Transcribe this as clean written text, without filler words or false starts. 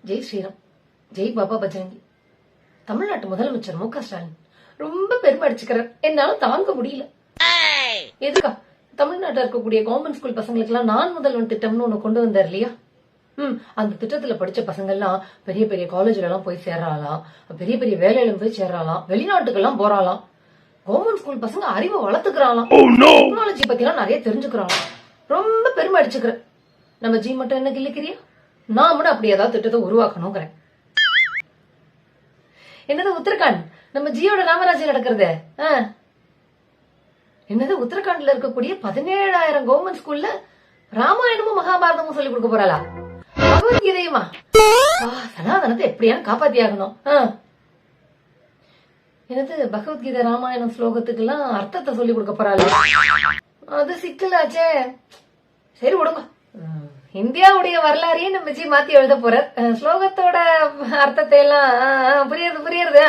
ஜெய் ஸ்ரீராம், ஜெய் பாபா பஜரங்கி. தமிழ்நாட்டு முதலமைச்சர் மு க ஸ்டாலின் ரொம்ப பெருமை அடிச்சுக்கிறார். என்னால தாங்க முடியல. எதுக்கா? தமிழ்நாட்டில் இருக்கக்கூடிய கவர்மெண்ட் ஸ்கூல் பசங்களுக்கு எல்லாம் நான் முதல்வன் திட்டம்னு ஒண்ணு கொண்டு வந்தார் இல்லையா? அந்த திட்டத்துல படிச்ச பசங்க எல்லாம் பெரிய பெரிய காலேஜ்ல எல்லாம் போய் சேரலாம், பெரிய பெரிய வேலையில போய் சேரலாம், வெளிநாட்டுக்கு எல்லாம் போறாளாம். கவர்மெண்ட் ஸ்கூல் பசங்க அறிவை வளர்த்துக்கிறாளாம், டெக்னாலஜி பத்தி எல்லாம் நிறைய தெரிஞ்சுக்கிறாளாம். ரொம்ப பெருமை அடிச்சுக்கிற. நம்ம ஜி மட்டும் என்ன கிள்ளிக்கிறியா? நாமளும் அப்படி ஏதாவது திட்டத்தை உருவாக்கணுங்கிறேன். என்னது உத்தரகாண்ட்? நம்ம ஜியோட ராமராஜ்யம் நடக்கிறது. என்னது உத்தரகாண்ட்ல இருக்கக்கூடிய 17,000 கவர்மெண்ட் ஸ்கூல்ல ராமாயணமும் மகாபாரதமும் சொல்லி கொடுக்க போறாளா? பகவத்கீதையுமா? சனாதனத்தை எப்படியானு காப்பாத்தி ஆகணும். என்னது பகவத்கீதை ராமாயணம் ஸ்லோகத்துக்கு எல்லாம் அர்த்தத்தை சொல்லி கொடுக்க போறாளா? அது சிக்கலாச்சே. சரி விடுங்க. இந்தியாவுடைய வரலாறையே நம்ம ஜி மாத்தி எழுத போற. ஸ்லோகத்தோட அர்த்தத்தை எல்லாம் புரியுறது